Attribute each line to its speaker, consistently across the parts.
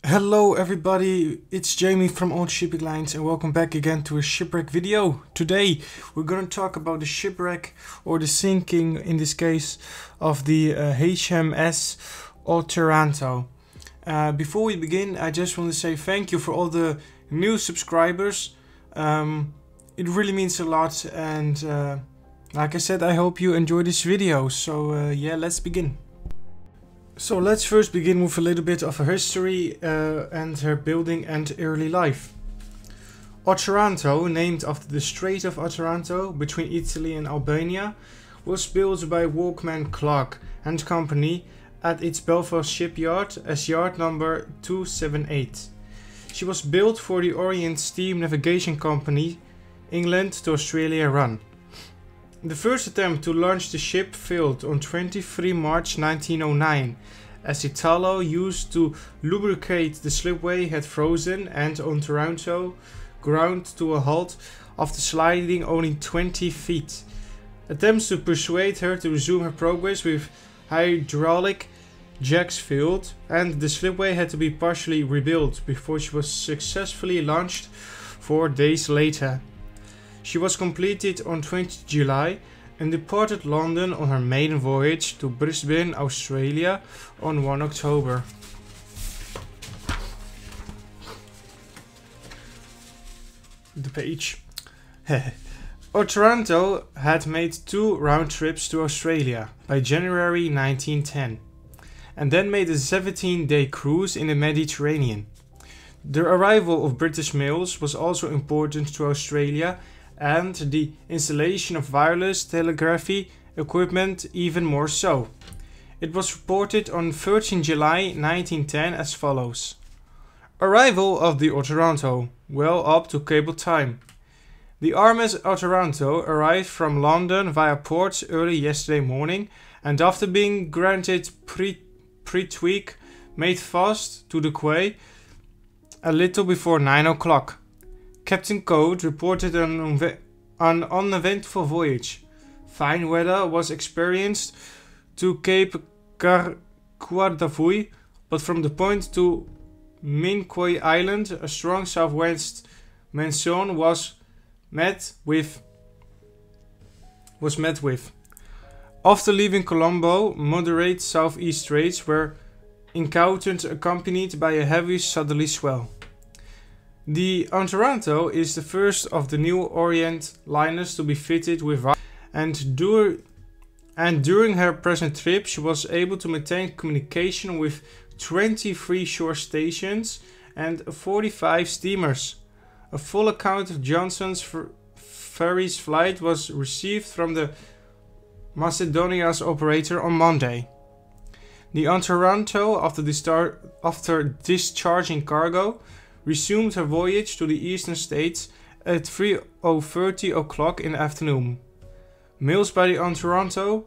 Speaker 1: Hello everybody, it's Jamie from Old Shipping Lines and welcome back again to a shipwreck video. Today we're gonna talk about the shipwreck, or the sinking in this case, of the HMS Otranto. Before we begin, I just want to say thank you for all the new subscribers. It really means a lot, and like I said, I hope you enjoy this video. So yeah, let's begin. So let's first begin with a little bit of her history and her building and early life. Otranto, named after the Strait of Otranto between Italy and Albania, was built by Workman Clark and Company at its Belfast shipyard as yard number 278. She was built for the Orient Steam Navigation Company, England to Australia run. The first attempt to launch the ship failed on 23 March 1909, as the tallow used to lubricate the slipway had frozen and Otranto ground to a halt after sliding only 20 feet. Attempts to persuade her to resume her progress with hydraulic jacks failed, and the slipway had to be partially rebuilt before she was successfully launched 4 days later. She was completed on 20 July and departed London on her maiden voyage to Brisbane, Australia on 1 October. The page. Otranto had made 2 round trips to Australia by January 1910 and then made a 17-day cruise in the Mediterranean. The arrival of British mails was also important to Australia, and the installation of wireless telegraphy equipment even more so. It was reported on 13 July 1910 as follows. Arrival of the Otranto, well up to cable time. The HMS Otranto arrived from London via port early yesterday morning, and after being granted pre-tweak, made fast to the quay a little before 9 o'clock. Captain Code reported an uneventful voyage. Fine weather was experienced to Cape Guardafui, but from the point to Minquay Island a strong southwest monsoon was met with. After leaving Colombo, moderate southeast trades were encountered, accompanied by a heavy southerly swell. The Otranto is the first of the new Orient liners to be fitted with and during her present trip she was able to maintain communication with 23 shore stations and 45 steamers. A full account of Johnson's ferry's flight was received from the Macedonia's operator on Monday. The Otranto, after discharging cargo, resumed her voyage to the eastern states at 3:30 o'clock in the afternoon. Mails by the Otranto: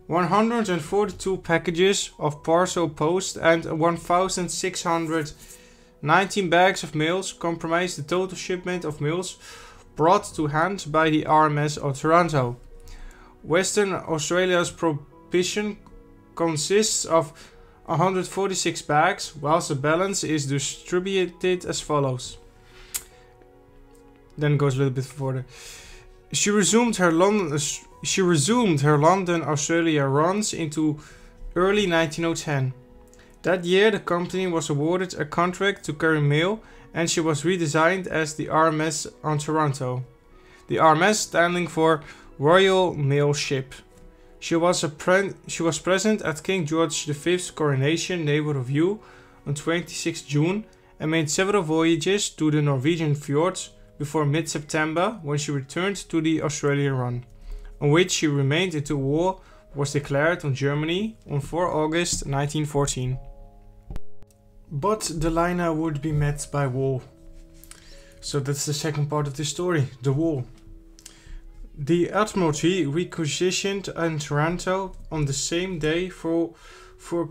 Speaker 1: 142 packages of parcel post and 1,619 bags of mails comprise the total shipment of mails brought to hand by the HMS Otranto. Western Australia's provision consists of 146 bags, whilst the balance is distributed as follows. Then goes a little bit further. She resumed her London Australia runs into early 1910. That year the company was awarded a contract to carry mail, and she was redesigned as the HMS Otranto. The RMS standing for Royal Mail Ship. She was present at King George V's coronation naval review on 26 June and made several voyages to the Norwegian fjords before mid-September, when she returned to the Australian run, on which she remained until war was declared on Germany on 4 August 1914. But the liner would be met by war. So that's the second part of the story, the war. The Admiralty requisitioned Otranto on the same day for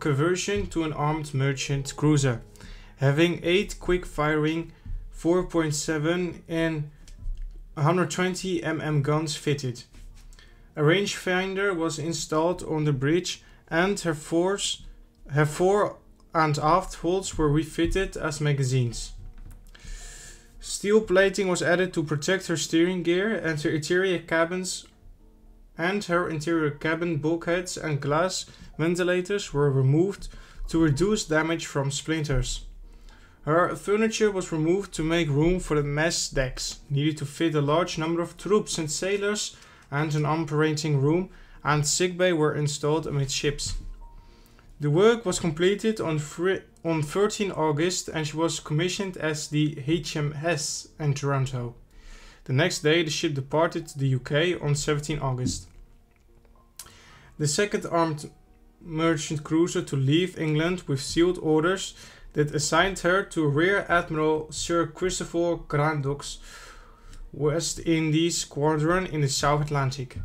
Speaker 1: conversion to an armed merchant cruiser, having 8 quick-firing 4.7 and 120 mm guns fitted. A rangefinder was installed on the bridge, and her four and aft holds were refitted as magazines. Steel plating was added to protect her steering gear, and her interior cabin bulkheads and glass ventilators were removed to reduce damage from splinters. Her furniture was removed to make room for the mess decks, needed to fit a large number of troops and sailors, and an operating room and sickbay were installed amidships. The work was completed on 13 August and she was commissioned as the HMS Otranto. The next day the ship departed to the UK on 17 August. The second armed merchant cruiser to leave England with sealed orders that assigned her to Rear Admiral Sir Christopher Grandoc's West Indies Squadron in the South Atlantic.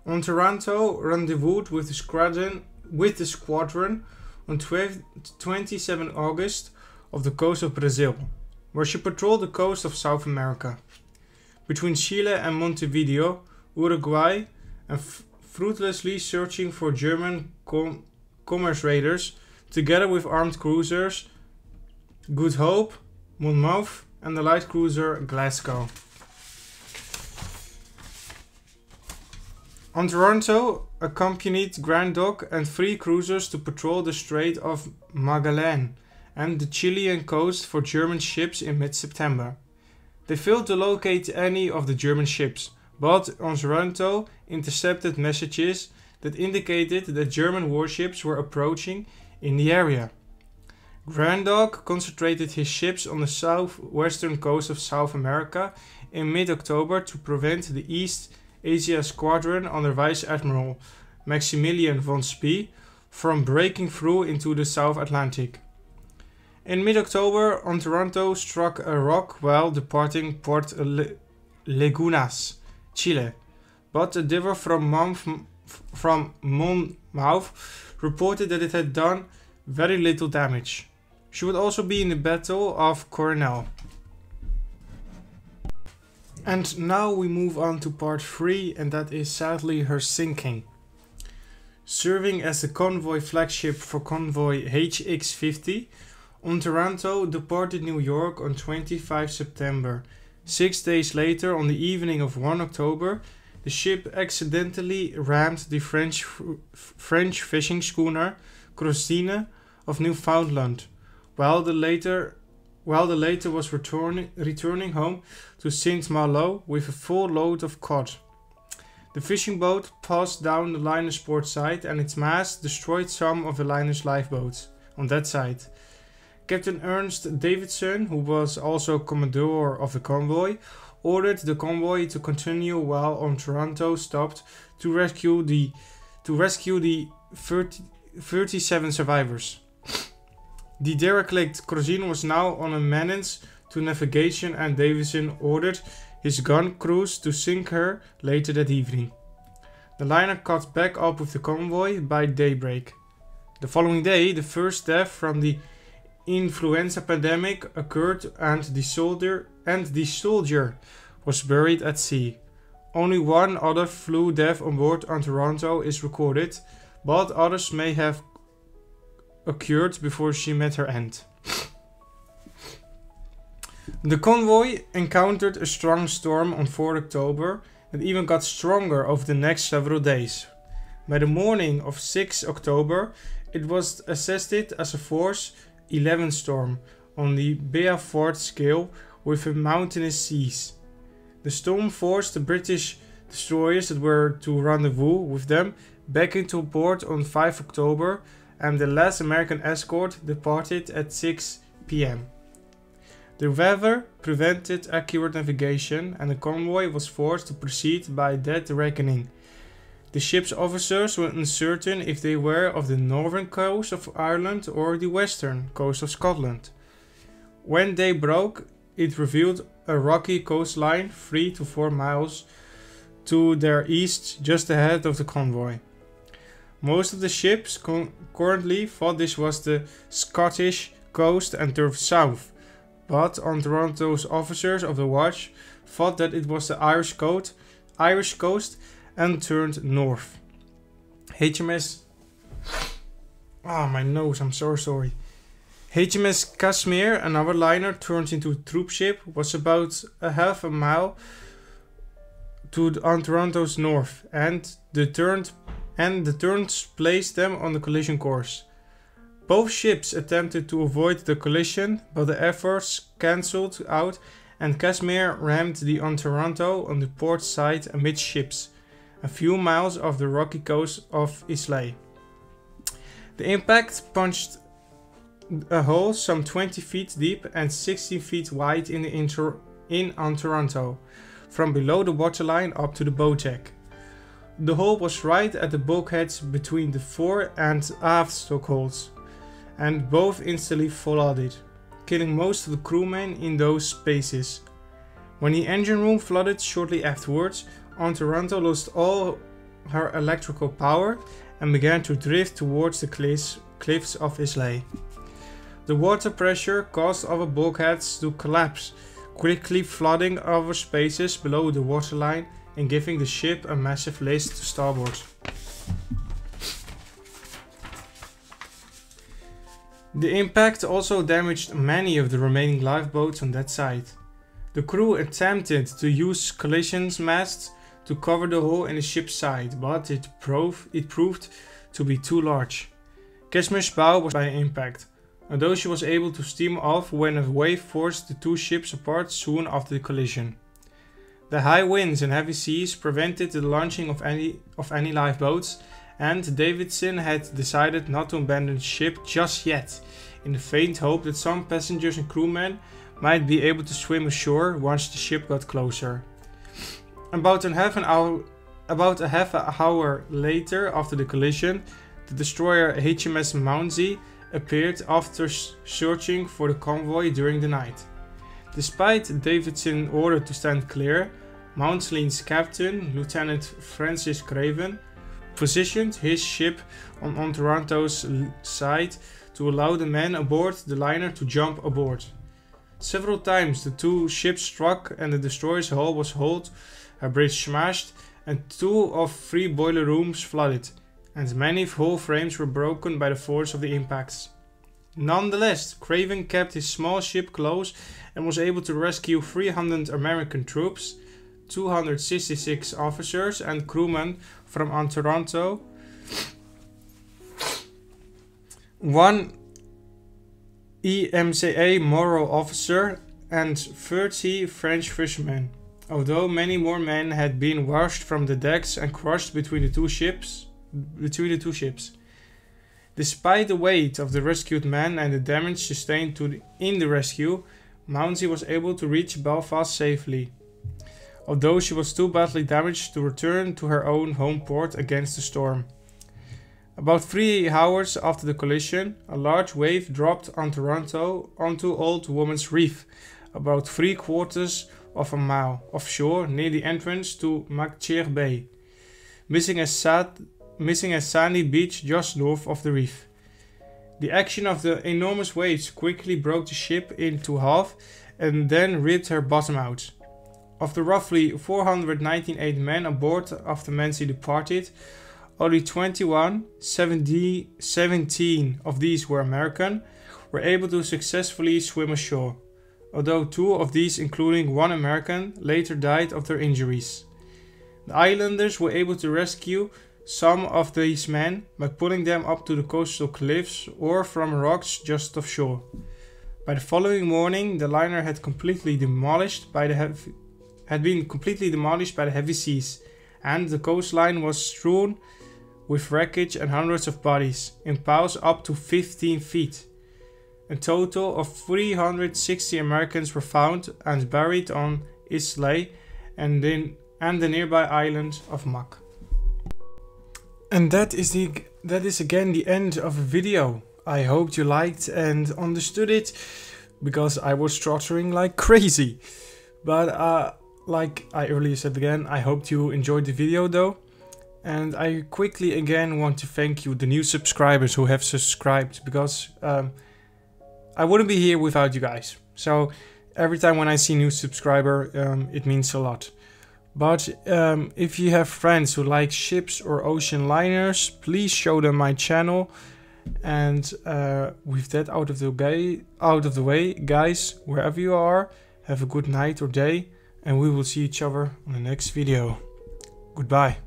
Speaker 1: Otranto rendezvoused with the squadron on 27 August off the coast of Brazil, where she patrolled the coast of South America. Between Chile and Montevideo, Uruguay, and fruitlessly searching for German commerce raiders, together with armed cruisers Good Hope, Monmouth, and the light cruiser Glasgow. Otranto accompanied Grandoc and 3 cruisers to patrol the Strait of Magellan and the Chilean coast for German ships in mid-September. They failed to locate any of the German ships, but Otranto intercepted messages that indicated that German warships were approaching in the area. Grandoc concentrated his ships on the southwestern coast of South America in mid-October to prevent the East Asia Squadron under Vice Admiral Maximilian von Spee from breaking through into the South Atlantic. In mid-October, Otranto struck a rock while departing Port Lagunas, Chile, but a diver from Monmouth reported that it had done very little damage. She would also be in the Battle of Coronel. And now we move on to part 3, and that is sadly her sinking. Serving as the convoy flagship for convoy HX-50, Otranto departed New York on 25 September. 6 days later, on the evening of 1 October, the ship accidentally rammed the French fishing schooner Christine of Newfoundland, while the later was returning home to St. Malo with a full load of cod. The fishing boat passed down the liner's port side and its mast destroyed some of the liner's lifeboats on that side. Captain Ernst Davidson, who was also commodore of the convoy, ordered the convoy to continue while Otranto stopped to rescue the 37 survivors. The derelict Christine was now on a menace to navigation, and Davidson ordered his gun crews to sink her later that evening. The liner caught back up with the convoy by daybreak. The following day, the first death from the influenza pandemic occurred, and the soldier was buried at sea. Only one other flu death on board Otranto is recorded, but others may have occurred before she met her end. The convoy encountered a strong storm on 4 October and even got stronger over the next several days. By the morning of 6 October, it was assessed as a force 11 storm on the Beaufort scale with mountainous seas. The storm forced the British destroyers that were to rendezvous with them back into port on 5 October, and the last American escort departed at 6 p.m. The weather prevented accurate navigation, and the convoy was forced to proceed by dead reckoning. The ship's officers were uncertain if they were of the northern coast of Ireland or the western coast of Scotland. When day broke, it revealed a rocky coastline 3 to 4 miles to their east just ahead of the convoy. Most of the ships currently thought this was the Scottish coast and turned south, but Otranto's officers of the watch thought that it was the Irish coast and turned north. HMS Ah, my nose, I'm so sorry. HMS Kashmir, another liner turned into a troop ship, was about a half a mile to Otranto's north, and the turns placed them on the collision course. Both ships attempted to avoid the collision, but the efforts cancelled out, and Kashmir rammed the Otranto on the port side amidships, a few miles off the rocky coast of Islay. The impact punched a hole some 20 feet deep and 16 feet wide in Otranto, from below the waterline up to the bow deck. The hole was right at the bulkheads between the fore and aft stokeholds, and both instantly flooded, killing most of the crewmen in those spaces. When the engine room flooded shortly afterwards, Otranto lost all her electrical power and began to drift towards the cliffs of Islay. The water pressure caused other bulkheads to collapse, quickly flooding other spaces below the waterline and giving the ship a massive list to starboard. The impact also damaged many of the remaining lifeboats on that side. The crew attempted to use collision masts to cover the hole in the ship's side, but it proved to be too large. Kashmir's bow was by impact, although she was able to steam off when a wave forced the two ships apart soon after the collision. The high winds and heavy seas prevented the launching of any lifeboats, and Davidson had decided not to abandon the ship just yet, in the faint hope that some passengers and crewmen might be able to swim ashore once the ship got closer. About a half hour later after the collision, the destroyer HMS Mounsey appeared after searching for the convoy during the night. Despite Davidson's order to stand clear, Mounsey's captain, Lieutenant Francis Craven, positioned his ship on Otranto's side to allow the men aboard the liner to jump aboard. Several times the two ships struck and the destroyer's hull was holed, her bridge smashed, and 2 of 3 boiler rooms flooded, and many hull frames were broken by the force of the impacts. Nonetheless, Craven kept his small ship close and was able to rescue 300 American troops, 266 officers and crewmen from Otranto, 1 EMCA moral officer, and 30 French fishermen, although many more men had been washed from the decks and crushed between the two ships. Despite the weight of the rescued men and the damage sustained in the rescue, Mounsey was able to reach Belfast safely, although she was too badly damaged to return to her own home port against the storm. About 3 hours after the collision, a large wave dropped Otranto onto Old Woman's Reef, about 3/4 of a mile offshore near the entrance to Macchair Bay, missing a sandy beach just north of the reef. The action of the enormous waves quickly broke the ship into half and then ripped her bottom out. Of the roughly 498 men aboard after Mounsey departed, only 17 of these were American, were able to successfully swim ashore, although 2 of these, including 1 American, later died of their injuries. The islanders were able to rescue some of these men by pulling them up to the coastal cliffs or from rocks just offshore. By the following morning, the liner had been completely demolished by the heavy seas, and the coastline was strewn with wreckage and hundreds of bodies, in piles up to 15 feet. A total of 360 Americans were found and buried on Islay and the nearby island of Mack. And that is again the end of the video. I hope you liked and understood it, because I was stuttering like crazy. But like I earlier said again, I hope you enjoyed the video though. And I quickly again want to thank you, the new subscribers who have subscribed, because I wouldn't be here without you guys. So every time when I see a new subscriber, it means a lot. But if you have friends who like ships or ocean liners, please show them my channel. And with that out of the way, guys, wherever you are, have a good night or day, and we will see each other on the next video. Goodbye.